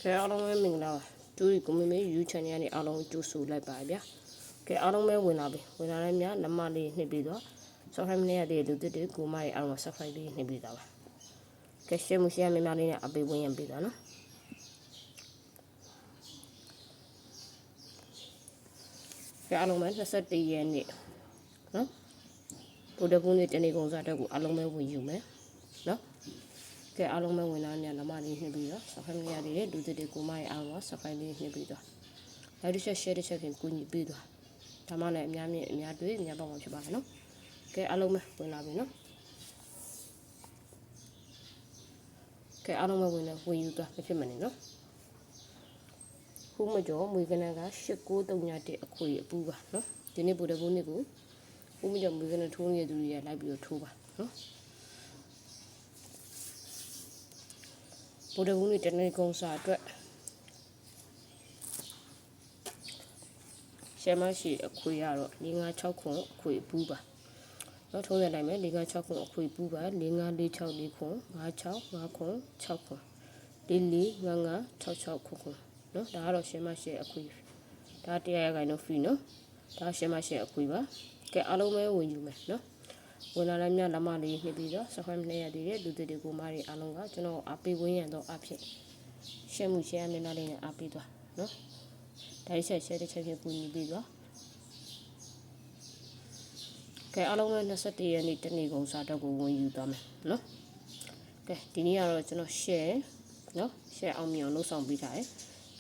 ခဲအားလုံးပဲမင်္ဂလာပါကျိုးကိုမမေ YouTube channel ကနေအားလုံးကြိုဆိုလိုက်ပါဗျာခဲအားလုံးပဲဝင်လာပြီဝင်လာတဲ့များနမလေးနှိပ်ပြီးတော့ subscribe နဲ့ရတဲ့လူတွေကိုမရဲ့အားလုံး subscribe လေးနှိပ်ပြီးသားပါခဲရှင်းမှုရှင်းများလေးနဲ့အပေးဝင်ရပေးတာနော်ခဲအားလုံးပဲ21ရက်နေ့နော်ဗုဒ္ဓဘုရားတနေ့ကုန်စားတဲ့ကိုအားလုံးပဲဝင်ယူမယ်နော်ကဲအားလုံးပဲဝင်လာနေနမလေးနှိပ်ပြီးတော့ subscribe နဲ့ရတဲ့လူတွေကိုမရဲ့အားလုံး subscribe လေးနှိပ်ပြီးတော့ like တစ်ချက် share တစ်ချက်ကူညီပေးသွားဒါမှလည်းအများမြင့်အများတွေ့အများပေါင်းမှာဖြစ်ပါနော်ကဲအားလုံးပဲဝင်လာပြီနော်ကဲအားလုံးပဲဝင်ယူသွားမဖြစ်မနေနော်ခုမကျော်မွေကနန်းက8931အခွေအပူပါနော်ဒီနေ့ဗုဒ္ဓဘုန်းနေ့ကိုခုမကျော်မွေကနန်းထိုးနေတဲ့သူတွေကလိုက်ပြီးတော့ထိုးပါနော်ဗုဒ္ဓဘုန်းနေ့တနေ့ကုန်စာအတွက်ရှမ်းမရှိအခွေရတော့556ခွန်အခွေပူးပါနော်ထုံးရတိုင်းမယ်556ခွန်အခွေပူးပါ5546ခွန်56ခွန်6ခွန်445566ခွန်နော်ဒါကတော့ရှမ်းမရှိအခွေဒါတရားရခိုင်တော့ free နော်ဒါရှမ်းမရှိအခွေပါကဲအားလုံးပဲဝင်ယူမယ်နော်ဝင်လာတဲ့မြလမလေးနှိပ်ပြီးတော့ subscribe နဲ့ရသေးတဲ့လူတွေကိုမတွေအားလုံးကကျွန်တော်အားပေးဝင်ရတော့အဖြစ်ရှမ်းမှုရှမ်းမျက်နှာလေးနဲ့အားပေးသွားနော်ဒါရှယ်တစ်ချက်ဖြင့်ကူညီပေးသွားကဲအားလုံးပဲ21ရက်နေ့တနေ့ကုန်စားတော့ကိုဝင်ယူသွားမယ်နော်ကဲဒီနေ့ကတော့ကျွန်တော် share နော် share အောင်မြင်အောင်လုပ်ဆောင်ပေးထားတယ်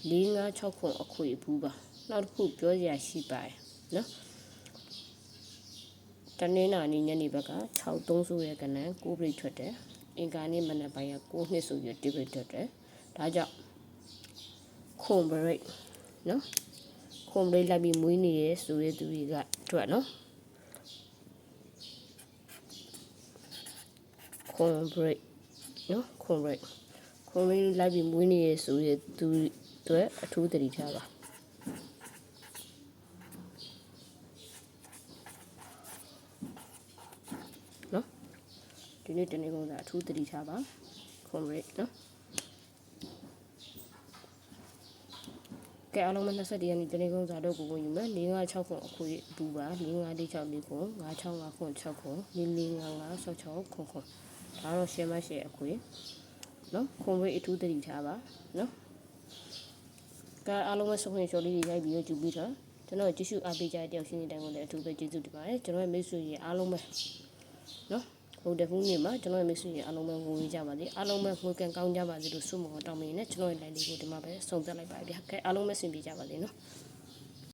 456ခွန်အခွေဘူးပါနောက်တစ်ခုပြောစရာရှိပါတယ်နော်တနေ့နာနေ့ညနေဘက်က63ဆိုရဲ့ကနန်း9ပြိထွက်တယ်အင်္ဂါနေ့မနက်ပိုင်းက9နှစ်ဆိုရဲ့1ပြိထွက်တယ်ဒါကြောင့်ခွန်ဘရိတ်နော်ခွန်ဘရိတ်လိုက်ပြီးမွေးနေရဲဆိုတဲ့သူတွေကထွက်နော်ခွန်ဘရိတ်နော်ခွန်ဘရိတ်လိုက်ပြီးမွေးနေရဲဆိုတဲ့သူတွေအထူးတတိထားပါနော်ဒီနေ့တနေ့ကုန်တာအထူးတတိထားပါခွန်ဘရိတ်နော်ကဲအားလုံးမ21ရက်နေ့တနေ့ကုန်စားတော့ကိုဝင်ယူမယ်456ခွန်အခုပူပါ5546ခွန်565ခွန်6ခွန်445566ခွန်ခွန်ဒါတော့ရှယ်မရှိအခုနော်ခွန်ဘရိတ်အထူးတတိထားပါနော်ကဲအားလုံးပဲစုံခွင့်ရှော်လေးတွေရိုက်ပြီးတော့ကြည့်ပြီးတော့ကျွန်တော်ကြည့်ရှုအားပေးကြတဲ့တယောက်ချင်းတိုင်းကိုလည်းအထူးပဲကျေးဇူးတင်ပါတယ်ကျွန်တော်ရဲ့မိတ်ဆွေတွေအားလုံးပဲနော်ဗုဒ္ဓဘုရားနေ့မှာကျွန်တော်ရဲ့မိတ်ဆွေတွေအားလုံးပဲဝင်ကြပါစေအားလုံးပဲငွေကန်ကောင်းကြပါစေလို့ဆုမွန်တောင်းပေးနေကျွန်တော်ရဲ့ live လေးကိုဒီမှာပဲဆုံးသက်လိုက်ပါဗျာကဲအားလုံးပဲဆင်ပြေကြပါစေနော်